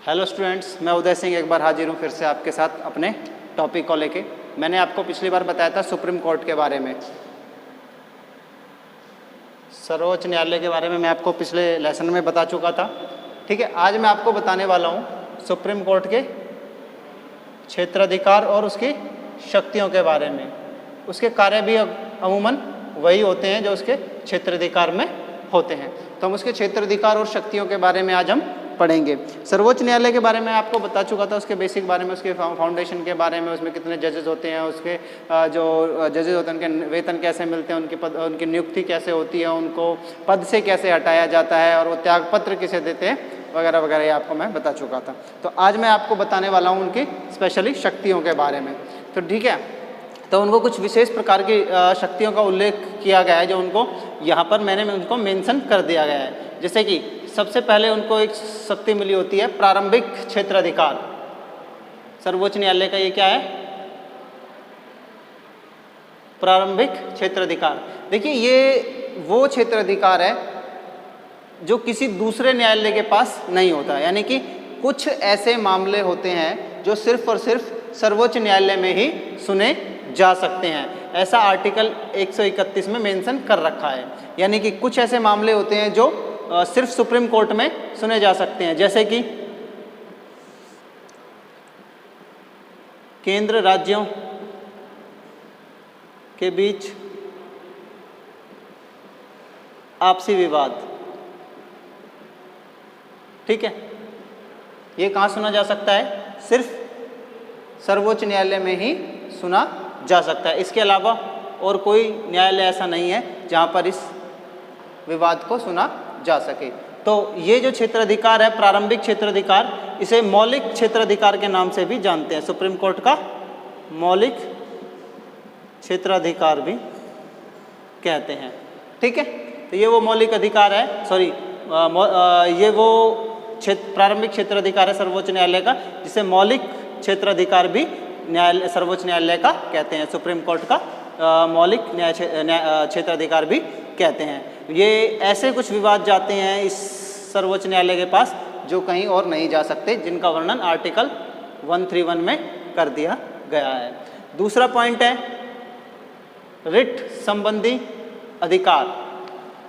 Hello students, मैं उदय सिंह एक बार हाजिर हूँ फिर से आपके साथ अपने टॉपिक को लेके। मैंने आपको पिछली बार बताया था सुप्रीम कोर्ट के बारे में, सर्वोच्च न्यायालय के बारे में मैं आपको पिछले लेसन में बता चुका था। ठीक है, आज मैं आपको बताने वाला हूँ सुप्रीम कोर्ट के क्षेत्राधिकार और उसकी शक्तियों के बारे में। उसके कार्य भी अमूमन वही होते हैं जो उसके क्षेत्राधिकार में होते हैं। तो हम उसके क्षेत्राधिकार और शक्तियों के बारे में आज हम पढ़ेंगे। सर्वोच्च न्यायालय के बारे में आपको बता चुका था, उसके बेसिक बारे में, उसके फाउंडेशन के बारे में, उसमें कितने जजेस होते हैं, उसके जो जजेस होते हैं उनके वेतन कैसे मिलते हैं, उनकी नियुक्ति कैसे होती है, उनको पद से कैसे हटाया जाता है और वो त्यागपत्र किसे देते हैं वगैरह वगैरह, ये आपको मैं बता चुका था। तो आज मैं आपको बताने वाला हूँ उनकी स्पेशली शक्तियों के बारे में। तो ठीक है, तो उनको कुछ विशेष प्रकार की शक्तियों का उल्लेख किया गया है जो उनको यहाँ पर मैंने उनको मेंशन कर दिया गया है। जैसे कि सबसे पहले उनको एक शक्ति मिली होती है प्रारंभिक क्षेत्राधिकार। सर्वोच्च न्यायालय का ये क्या है? प्रारंभिक क्षेत्राधिकार। देखिए, ये वो क्षेत्राधिकार है जो किसी दूसरे न्यायालय के पास नहीं होता। यानी कि कुछ ऐसे मामले होते हैं जो सिर्फ और सिर्फ सर्वोच्च न्यायालय में ही सुने जा सकते हैं। ऐसा आर्टिकल 131 में मेंशन कर रखा है। यानी कि कुछ ऐसे मामले होते हैं जो सिर्फ सुप्रीम कोर्ट में सुने जा सकते हैं, जैसे कि केंद्र राज्यों के बीच आपसी विवाद। ठीक है, ये कहाँ सुना जा सकता है? सिर्फ सर्वोच्च न्यायालय में ही सुना जा सकता है। इसके अलावा और कोई न्यायालय ऐसा नहीं है जहाँ पर इस विवाद को सुना जा सके। तो ये जो क्षेत्राधिकार है, प्रारंभिक क्षेत्राधिकार, इसे मौलिक क्षेत्राधिकार के नाम से भी जानते हैं। सुप्रीम कोर्ट का मौलिक क्षेत्राधिकार भी कहते हैं। ठीक है, तो ये वो मौलिक अधिकार है, ये वो प्रारंभिक क्षेत्राधिकार है सर्वोच्च न्यायालय का, जिसे मौलिक क्षेत्राधिकार भी सर्वोच्च न्यायालय का कहते हैं। सुप्रीम कोर्ट का मौलिक क्षेत्राधिकार भी कहते हैं। ये ऐसे कुछ विवाद जाते हैं इस सर्वोच्च न्यायालय के पास जो कहीं और नहीं जा सकते, जिनका वर्णन आर्टिकल 131 में कर दिया गया है। दूसरा पॉइंट है रिट संबंधी अधिकार।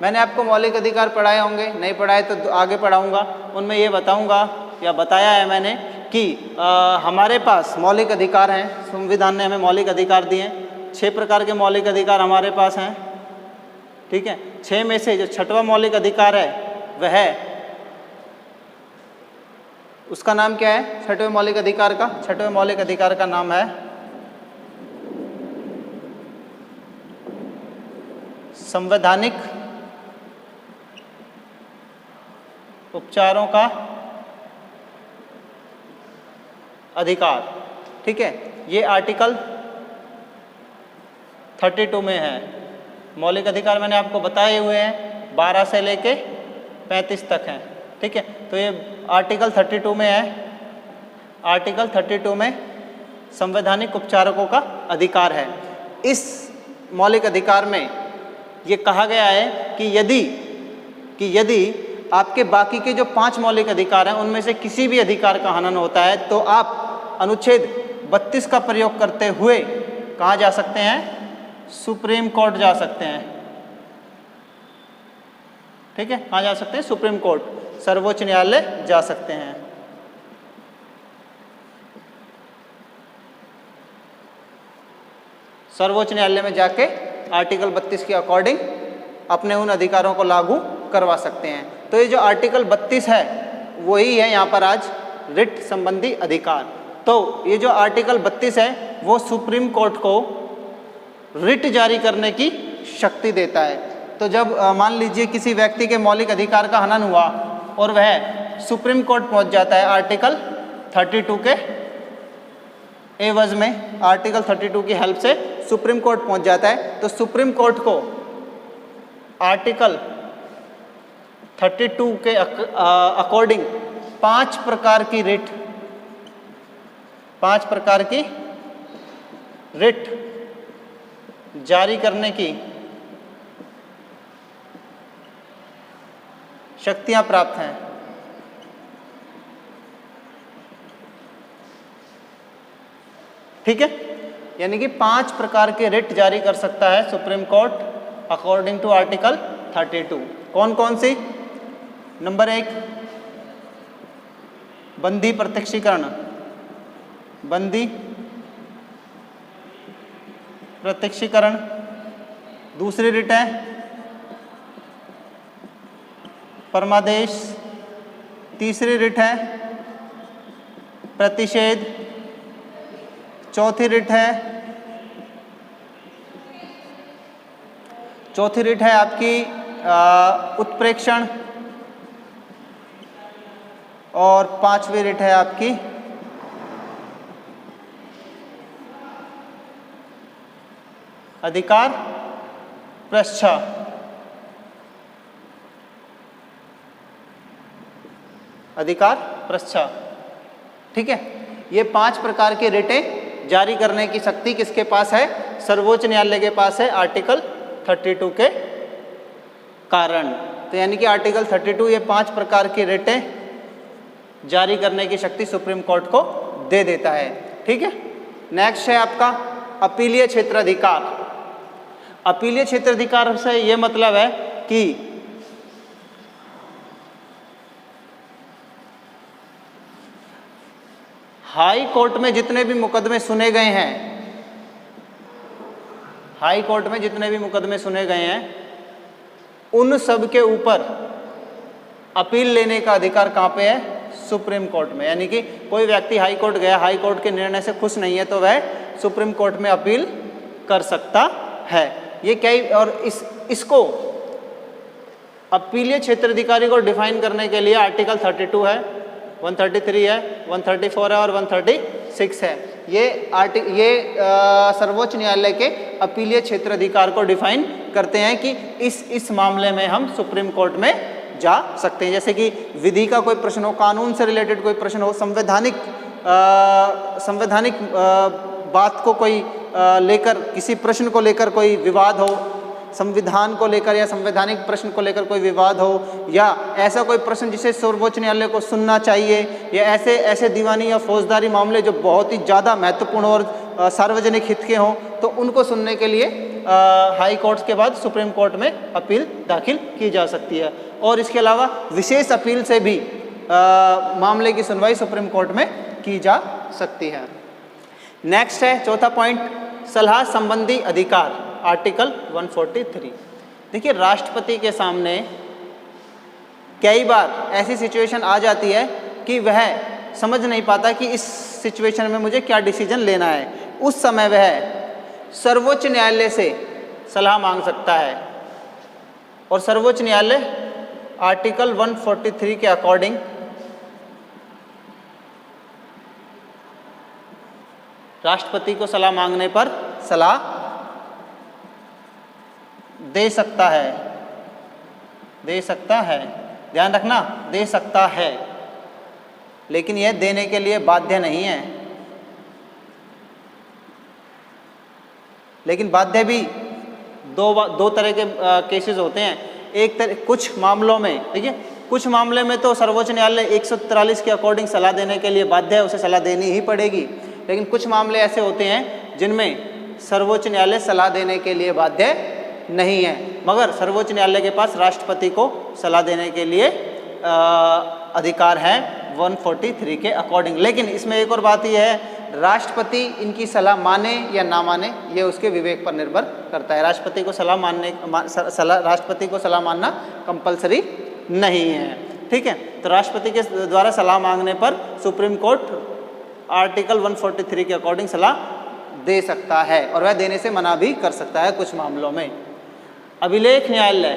मैंने आपको मौलिक अधिकार पढ़ाए होंगे, नहीं पढ़ाए तो आगे पढ़ाऊंगा। उनमें ये बताऊंगा या बताया है मैंने कि हमारे पास मौलिक अधिकार हैं। संविधान ने हमें मौलिक अधिकार दिए हैं। 6 प्रकार के मौलिक अधिकार हमारे पास हैं। ठीक है, 6 में से जो 6वां मौलिक अधिकार है वह उसका नाम क्या है? 6वें मौलिक अधिकार का 6वें मौलिक अधिकार का नाम है संवैधानिक उपचारों का अधिकार। ठीक है, ये आर्टिकल 32 में है। मौलिक अधिकार मैंने आपको बताए हुए हैं, 12 से लेके 35 तक हैं। ठीक है, तो ये आर्टिकल 32 में है। आर्टिकल 32 में संवैधानिक उपचारकों का अधिकार है। इस मौलिक अधिकार में ये कहा गया है कि यदि आपके बाकी के जो 5 मौलिक अधिकार हैं उनमें से किसी भी अधिकार का हनन होता है तो आप अनुच्छेद 32 का प्रयोग करते हुए कहाँ जा सकते हैं? सुप्रीम कोर्ट जा सकते हैं। ठीक है, कहाँ जा सकते हैं? सुप्रीम कोर्ट, सर्वोच्च न्यायालय जा सकते हैं। सर्वोच्च न्यायालय में जाके आर्टिकल 32 के अकॉर्डिंग अपने उन अधिकारों को लागू करवा सकते हैं। तो ये जो आर्टिकल 32 है वही है यहाँ पर आज रिट संबंधी अधिकार। तो ये जो आर्टिकल 32 है वो सुप्रीम कोर्ट को रिट जारी करने की शक्ति देता है। तो जब मान लीजिए किसी व्यक्ति के मौलिक अधिकार का हनन हुआ और वह सुप्रीम कोर्ट पहुंच जाता है आर्टिकल 32 के एवज में, आर्टिकल 32 की हेल्प से सुप्रीम कोर्ट पहुंच जाता है, तो सुप्रीम कोर्ट को आर्टिकल 32 के अकॉर्डिंग 5 प्रकार की रिट जारी करने की शक्तियां प्राप्त हैं। ठीक है, यानी कि 5 प्रकार के रिट जारी कर सकता है supreme court according to article 32। कौन कौन सी? नंबर 1 बंदी प्रत्यक्षीकरण, बंदी प्रत्यक्षीकरण। दूसरी रिट है परमादेश। तीसरी रिट है प्रतिषेध। चौथी रिट है आपकी उत्प्रेक्षण। और 5वीं रिट है आपकी अधिकार पृष्ठा। अधिकार पृष्ठा, ठीक है। ये 5 प्रकार के रिटें जारी करने की शक्ति किसके पास है? सर्वोच्च न्यायालय के पास है, आर्टिकल 32 के कारण। तो यानी कि आर्टिकल 32 ये 5 प्रकार की रिटें जारी करने की शक्ति सुप्रीम कोर्ट को दे देता है, ठीक है। नेक्स्ट है आपका अपीलीय क्षेत्राधिकार। अपीलीय क्षेत्राधिकार से ये मतलब है कि हाई कोर्ट में जितने भी मुकदमे सुने गए हैं, हाई कोर्ट में जितने भी मुकदमे सुने गए हैं, उन सब के ऊपर अपील लेने का अधिकार कहाँ पे है? सुप्रीम कोर्ट में। यानी कि कोई व्यक्ति हाई कोर्ट गया, हाई कोर्ट के निर्णय से खुश नहीं है, तो वह सुप्रीम कोर्ट में अपील कर सकता है। ये क्या? और इसको अपीलीय क्षेत्राधिकारी को डिफाइन करने के लिए आर्टिकल 32 है, 133 है, 134 है और 136 है। ये सर्वोच्च न्यायालय के अपीलीय क्षेत्राधिकार को डिफाइन करते हैं कि इस मामले में हम सुप्रीम कोर्ट में जा सकते हैं। जैसे कि विधि का कोई प्रश्न हो, कानून से रिलेटेड कोई प्रश्न हो, संवैधानिक बात को कोई लेकर, किसी प्रश्न को लेकर कोई विवाद हो, संविधान को लेकर या संवैधानिक प्रश्न को लेकर कोई विवाद हो, या ऐसा कोई प्रश्न जिसे सर्वोच्च न्यायालय को सुनना चाहिए, या ऐसे दीवानी या फौजदारी मामले जो बहुत ही ज़्यादा महत्वपूर्ण और सार्वजनिक हित के हों, तो उनको सुनने के लिए हाई कोर्ट्स के बाद सुप्रीम कोर्ट में अपील दाखिल की जा सकती है। और इसके अलावा विशेष अपील से भी मामले की सुनवाई सुप्रीम कोर्ट में की जा सकती है। नेक्स्ट है चौथा पॉइंट, सलाह संबंधी अधिकार, आर्टिकल 143। देखिए, राष्ट्रपति के सामने कई बार ऐसी सिचुएशन आ जाती है कि वह समझ नहीं पाता कि इस सिचुएशन में मुझे क्या डिसीजन लेना है। उस समय वह सर्वोच्च न्यायालय से सलाह मांग सकता है, और सर्वोच्च न्यायालय आर्टिकल 143 के अकॉर्डिंग राष्ट्रपति को सलाह मांगने पर सलाह दे सकता है। दे सकता है, ध्यान रखना, दे सकता है, लेकिन यह देने के लिए बाध्य नहीं है। लेकिन बाध्य भी दो तरह के केसेस होते हैं। कुछ मामलों में, देखिए, कुछ मामले में तो सर्वोच्च न्यायालय 143 के अकॉर्डिंग सलाह देने के लिए बाध्य है, उसे सलाह देनी ही पड़ेगी। लेकिन कुछ मामले ऐसे होते हैं जिनमें सर्वोच्च न्यायालय सलाह देने के लिए बाध्य नहीं है, मगर सर्वोच्च न्यायालय के पास राष्ट्रपति को सलाह देने के लिए अधिकार है 143 के अकॉर्डिंग। लेकिन इसमें एक और बात यह है, राष्ट्रपति इनकी सलाह माने या ना माने, ये उसके विवेक पर निर्भर करता है। राष्ट्रपति को राष्ट्रपति को सलाह मानना कंपलसरी नहीं है, ठीक है। तो राष्ट्रपति के द्वारा सलाह मांगने पर सुप्रीम कोर्ट आर्टिकल 143 के अकॉर्डिंग सलाह दे सकता है, और वह देने से मना भी कर सकता है कुछ मामलों में। अभिलेख न्यायालय,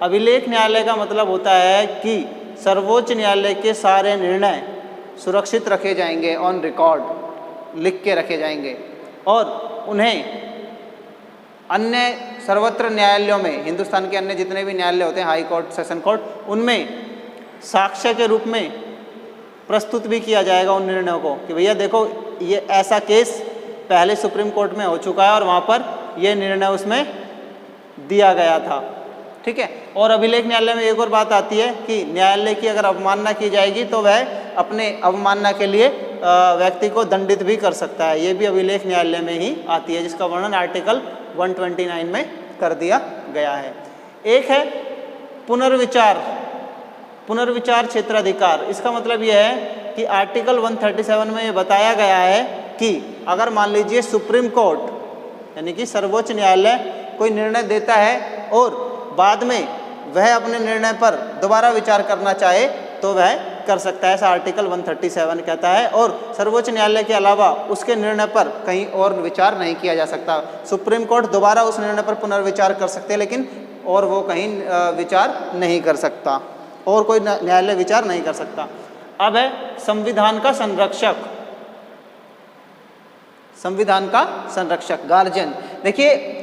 अभिलेख न्यायालय का मतलब होता है कि सर्वोच्च न्यायालय के सारे निर्णय सुरक्षित रखे जाएंगे, ऑन रिकॉर्ड लिख के रखे जाएंगे, और उन्हें अन्य सर्वत्र न्यायालयों में, हिंदुस्तान के अन्य जितने भी न्यायालय होते हैं, हाई कोर्ट, सेशन कोर्ट, उनमें साक्ष्य के रूप में प्रस्तुत भी किया जाएगा उन निर्णयों को कि भैया देखो, ये ऐसा केस पहले सुप्रीम कोर्ट में हो चुका है और वहाँ पर यह निर्णय उसमें दिया गया था, ठीक है। और अभिलेख न्यायालय में एक और बात आती है कि न्यायालय की अगर अवमानना की जाएगी तो वह अपने अवमानना के लिए व्यक्ति को दंडित भी कर सकता है। ये भी अभिलेख न्यायालय में ही आती है, जिसका वर्णन आर्टिकल 129 में कर दिया गया है। एक है पुनर्विचार क्षेत्राधिकार। इसका मतलब यह है कि आर्टिकल 137 में ये बताया गया है कि अगर मान लीजिए सुप्रीम कोर्ट यानी कि सर्वोच्च न्यायालय कोई निर्णय देता है और बाद में वह अपने निर्णय पर दोबारा विचार करना चाहे तो वह कर सकता है, ऐसा आर्टिकल 137 कहता है। और सर्वोच्च न्यायालय के अलावा उसके निर्णय पर कहीं और विचार नहीं किया जा सकता। सुप्रीम कोर्ट दोबारा उस निर्णय पर पुनर्विचार कर सकते हैं, लेकिन और वो कहीं विचार नहीं कर सकता, और कोई न्यायालय विचार नहीं कर सकता। अब है संविधान का संरक्षक। संविधान का संरक्षक गार्जियन। देखिए,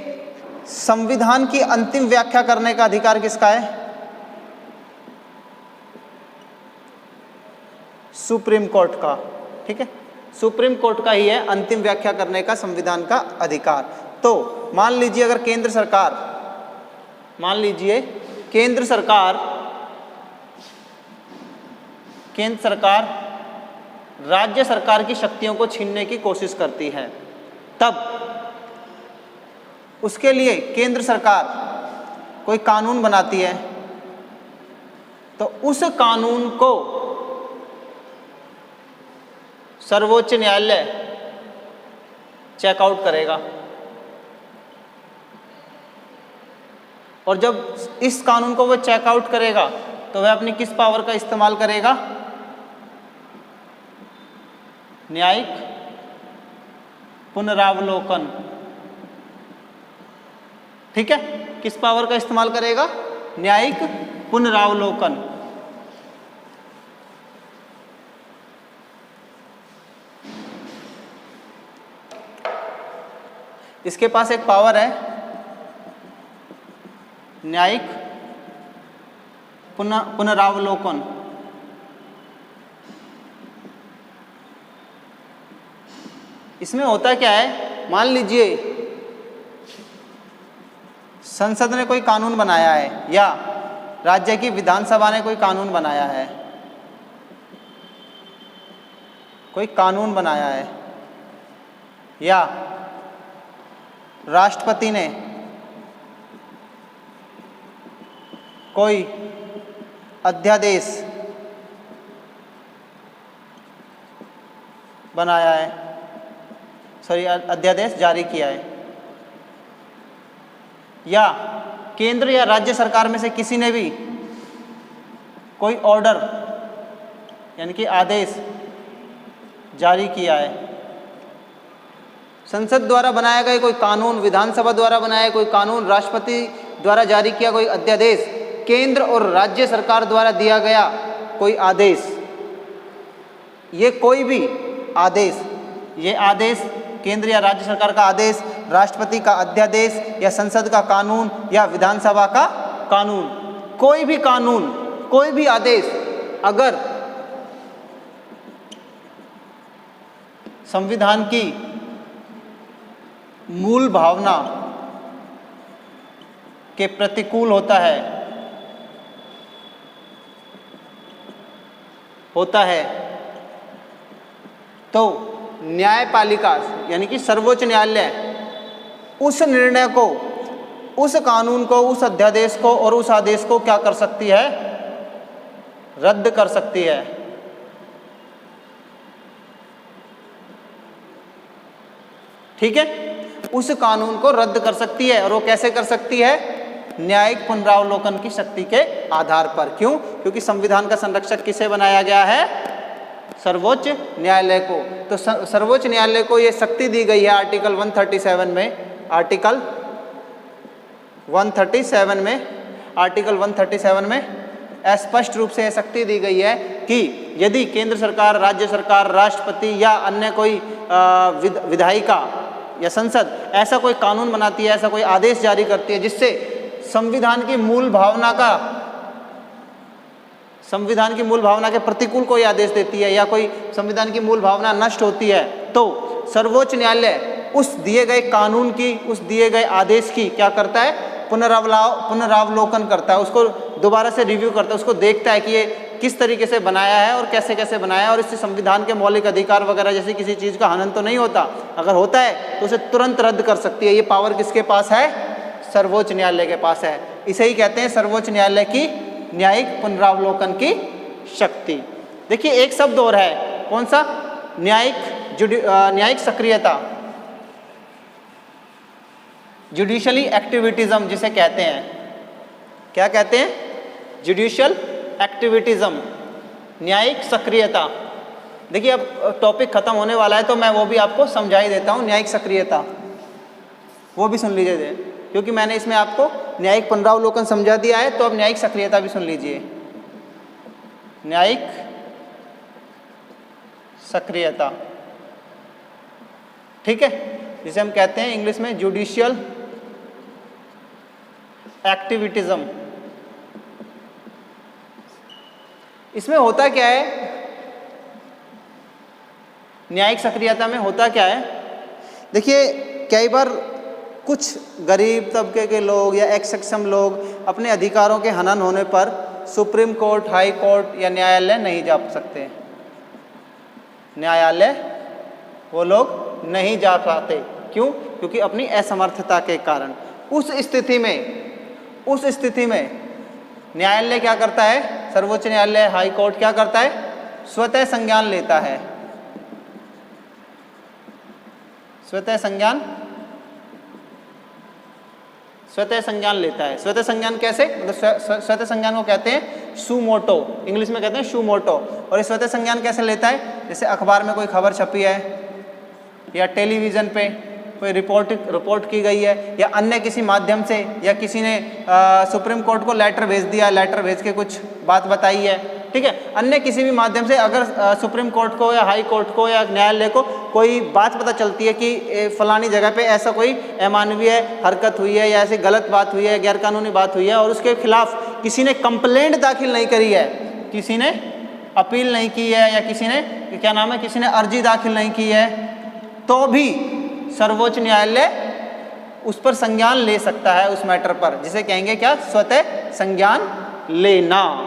संविधान की अंतिम व्याख्या करने का अधिकार किसका है? सुप्रीम कोर्ट का। ठीक है, सुप्रीम कोर्ट का ही है अंतिम व्याख्या करने का संविधान का अधिकार। तो मान लीजिए अगर केंद्र सरकार राज्य सरकार की शक्तियों को छीनने की कोशिश करती है, तब उसके लिए केंद्र सरकार कोई कानून बनाती है, तो उस कानून को सर्वोच्च न्यायालय चेकआउट करेगा। और जब इस कानून को वह चेकआउट करेगा तो वह अपनी किस पावर का इस्तेमाल करेगा? न्यायिक पुनरावलोकन। ठीक है, किस पावर का इस्तेमाल करेगा? न्यायिक पुनरावलोकन। इसके पास एक पावर है न्यायिक पुनरावलोकन। इसमें होता क्या है, मान लीजिए संसद ने कोई कानून बनाया है या राज्य की विधानसभा ने कोई कानून बनाया है, या राष्ट्रपति ने कोई अध्यादेश बनाया है, अध्यादेश जारी किया है, या केंद्र या राज्य सरकार में से किसी ने भी कोई ऑर्डर यानी कि आदेश जारी किया है। संसद द्वारा बनाया गया कोई कानून, विधानसभा द्वारा बनाया कोई कानून, राष्ट्रपति द्वारा जारी किया कोई अध्यादेश, केंद्र और राज्य सरकार द्वारा दिया गया कोई आदेश, ये कोई भी आदेश, ये आदेश केंद्र या राज्य सरकार का आदेश, राष्ट्रपति का अध्यादेश या संसद का कानून या विधानसभा का कानून, कोई भी कानून, कोई भी आदेश अगर संविधान की मूल भावना के प्रतिकूल होता है तो न्यायपालिका यानी कि सर्वोच्च न्यायालय उस निर्णय को, उस कानून को, उस अध्यादेश को और उस आदेश को क्या कर सकती है? रद्द कर सकती है। ठीक है, उस कानून को रद्द कर सकती है। और वो कैसे कर सकती है? न्यायिक पुनरावलोकन की शक्ति के आधार पर। क्यों? क्योंकि संविधान का संरक्षक किसे बनाया गया है? सर्वोच्च न्यायालय को। तो सर्वोच्च न्यायालय को ये शक्ति दी गई है आर्टिकल 137 में। आर्टिकल 137 में स्पष्ट रूप से यह शक्ति दी गई है कि यदि केंद्र सरकार, राज्य सरकार, राष्ट्रपति या अन्य कोई विधायिका या संसद ऐसा कोई कानून बनाती है, ऐसा कोई आदेश जारी करती है जिससे संविधान की मूल भावना के प्रतिकूल कोई आदेश देती है या कोई संविधान की मूल भावना नष्ट होती है, तो सर्वोच्च न्यायालय उस दिए गए कानून की, उस दिए गए आदेश की क्या करता है? पुनरावलोकन करता है, उसको दोबारा से रिव्यू करता है, उसको देखता है कि ये किस तरीके से बनाया है और कैसे कैसे बनाया है, और इससे संविधान के मौलिक अधिकार वगैरह जैसे किसी चीज़ का हनन तो नहीं होता, अगर होता है तो उसे तुरंत रद्द कर सकती है। ये पावर किसके पास है? सर्वोच्च न्यायालय के पास है। इसे ही कहते हैं सर्वोच्च न्यायालय की न्यायिक पुनरावलोकन की शक्ति। देखिए एक शब्द और है, कौन सा? न्यायिक सक्रियता, जुडिशली एक्टिविटिज्म जिसे कहते हैं। क्या कहते हैं? जुडिशियल एक्टिविटिज्म, न्यायिक सक्रियता। देखिए अब टॉपिक खत्म होने वाला है तो मैं वो भी आपको समझा ही देता हूँ। न्यायिक सक्रियता वो भी सुन लीजिए, क्योंकि मैंने इसमें आपको न्यायिक पुनरावलोकन समझा दिया है, तो अब न्यायिक सक्रियता भी सुन लीजिए। न्यायिक सक्रियता, ठीक है, जिसे हम कहते हैं इंग्लिश में जुडिशियल एक्टिविटिज्म। इसमें होता क्या है? न्यायिक सक्रियता में होता क्या है? देखिए कई बार कुछ गरीब तबके के लोग या एक सक्षम लोग अपने अधिकारों के हनन होने पर सुप्रीम कोर्ट, हाई कोर्ट या न्यायालय नहीं जा सकते। न्यायालय वो लोग नहीं जा पाते। क्यों? क्योंकि अपनी असमर्थता के कारण। उस स्थिति में न्यायालय क्या करता है? सर्वोच्च न्यायालय, हाई कोर्ट क्या करता है? स्वतः संज्ञान लेता है। स्वतः संज्ञान लेता है। स्वतः संज्ञान कैसे? मतलब स्वतः संज्ञान को कहते हैं सुमोटो, इंग्लिश में कहते हैं सुमोटो। और ये स्वतः संज्ञान कैसे लेता है? जैसे अखबार में कोई खबर छपी है या टेलीविज़न पे कोई रिपोर्ट की गई है, या अन्य किसी माध्यम से, या किसी ने सुप्रीम कोर्ट को लेटर भेज दिया, लेटर भेज के कुछ बात बताई है, ठीक है, अन्य किसी भी माध्यम से अगर सुप्रीम कोर्ट को या हाई कोर्ट को या न्यायालय को कोई बात पता चलती है कि फलानी जगह पे ऐसा कोई अमानवीय हरकत हुई है या ऐसी गलत बात हुई है, गैरकानूनी बात हुई है, और उसके खिलाफ किसी ने कंप्लेंट दाखिल नहीं करी है, किसी ने अपील नहीं की है, या किसी ने क्या नाम है, किसी ने अर्जी दाखिल नहीं की है, तो भी सर्वोच्च न्यायालय उस पर संज्ञान ले सकता है, उस मैटर पर, जिसे कहेंगे क्या? स्वतः संज्ञान लेना।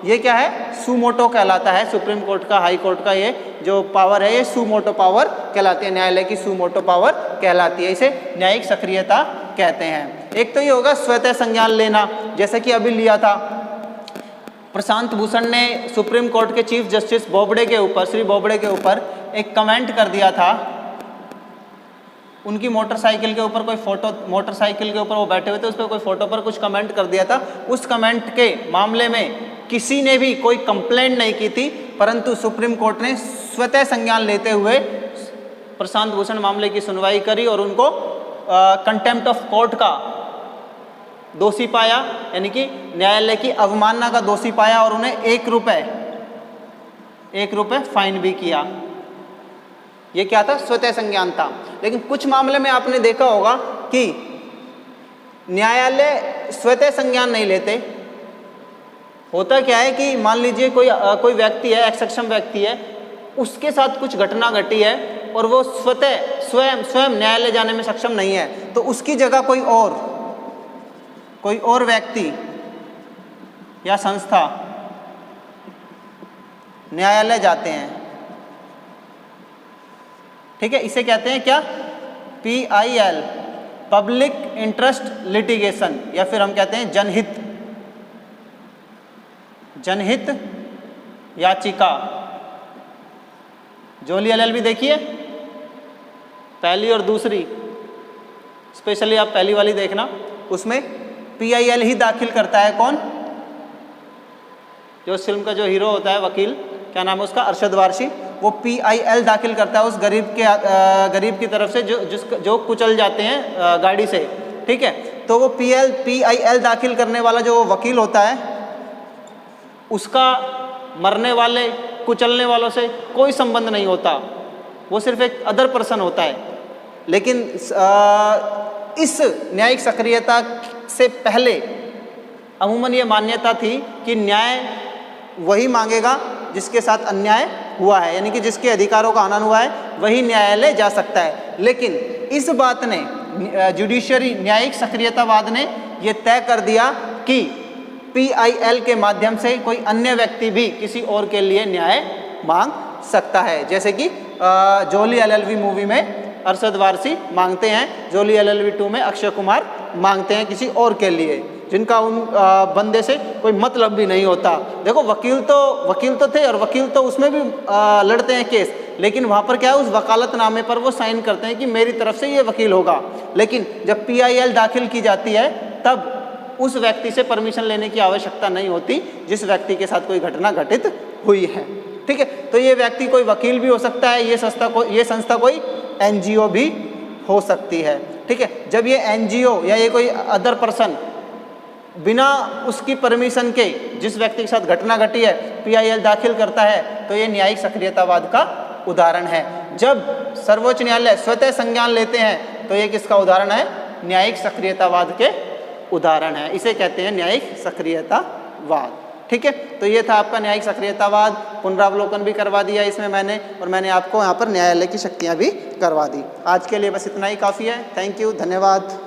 ये क्या है? सुमोटो कहलाता है। सुप्रीम कोर्ट का, हाई कोर्ट का ये जो पावर है, ये सुमोटो पावर कहलाती है। न्यायालय की सुमोटो पावर कहलाती है। इसे न्यायिक सक्रियता कहते हैं। एक तो ये होगा स्वतः संज्ञान लेना, जैसे कि अभी लिया था प्रशांत भूषण ने सुप्रीम कोर्ट के चीफ जस्टिस बोबड़े के ऊपर, श्री बोबड़े के ऊपर एक कमेंट कर दिया था। उनकी मोटरसाइकिल के ऊपर कोई फोटो, मोटरसाइकिल के ऊपर वो बैठे हुए थे, उस पर कोई फोटो पर कुछ कमेंट कर दिया था। उस कमेंट के मामले में किसी ने भी कोई कंप्लेंट नहीं की थी, परंतु सुप्रीम कोर्ट ने स्वतः संज्ञान लेते हुए प्रशांत भूषण मामले की सुनवाई करी और उनको कंटेम्प्ट ऑफ कोर्ट का दोषी पाया, यानी कि न्यायालय की अवमानना का दोषी पाया, और उन्हें ₹1 फाइन भी किया। ये क्या था? स्वतः संज्ञान था। लेकिन कुछ मामले में आपने देखा होगा कि न्यायालय स्वतः संज्ञान नहीं लेते। होता क्या है कि मान लीजिए कोई व्यक्ति है, एक सक्षम व्यक्ति है, उसके साथ कुछ घटना घटी है और वो स्वयं न्यायालय जाने में सक्षम नहीं है, तो उसकी जगह कोई और व्यक्ति या संस्था न्यायालय जाते हैं, ठीक है। इसे कहते हैं क्या? PIL, पब्लिक इंटरेस्ट लिटिगेशन, या फिर हम कहते हैं जनहित याचिका। जोली LLB देखिए, पहली और दूसरी, स्पेशली आप पहली वाली देखना, उसमें PIL ही दाखिल करता है। कौन? जो इस फिल्म का जो हीरो होता है, वकील, क्या नाम है उसका? अरशद वारसी। वो PIL दाखिल करता है उस गरीब की तरफ से जो कुचल जाते हैं गाड़ी से, ठीक है। तो वो PIL दाखिल करने वाला जो वकील होता है, उसका मरने वाले, कुचलने वालों से कोई संबंध नहीं होता, वो सिर्फ एक अदर पर्सन होता है। लेकिन इस न्यायिक सक्रियता से पहले अमूमन ये मान्यता थी कि न्याय वही मांगेगा जिसके साथ अन्याय हुआ है, यानी कि जिसके अधिकारों का हनन हुआ है वही न्यायालय जा सकता है। लेकिन इस बात ने, जुडिशरी न्यायिक सक्रियतावाद ने यह तय कर दिया कि PIL के माध्यम से कोई अन्य व्यक्ति भी किसी और के लिए न्याय मांग सकता है। जैसे कि जोली LLB मूवी में अरशद वारसी मांगते हैं, जोली LLB 2 में अक्षय कुमार मांगते हैं किसी और के लिए, जिनका उन बंदे से कोई मतलब भी नहीं होता। देखो वकील तो थे और वकील तो उसमें भी लड़ते हैं केस, लेकिन वहाँ पर क्या है, उस वकालतनामे पर वो साइन करते हैं कि मेरी तरफ से ये वकील होगा। लेकिन जब PIL दाखिल की जाती है तब उस व्यक्ति से परमिशन लेने की आवश्यकता नहीं होती जिस व्यक्ति के साथ कोई घटना घटित हुई है। ठीक है, तो ये व्यक्ति कोई वकील भी हो सकता है, ये संस्था कोई NGO भी हो सकती है। ठीक है, जब ये NGO या ये कोई अदर पर्सन बिना उसकी परमिशन के जिस व्यक्ति के साथ घटना घटी है PIL दाखिल करता है तो ये न्यायिक सक्रियतावाद का उदाहरण है। जब सर्वोच्च न्यायालय स्वतः संज्ञान लेते हैं तो ये किसका उदाहरण है, न्यायिक सक्रियतावाद के उदाहरण है। इसे कहते हैं न्यायिक सक्रियतावाद। ठीक है, तो ये था आपका न्यायिक सक्रियतावाद। पुनरावलोकन भी करवा दिया इसमें मैंने, और मैंने आपको यहाँ पर न्यायालय की शक्तियाँ भी करवा दी। आज के लिए बस इतना ही काफ़ी है। थैंक यू, धन्यवाद।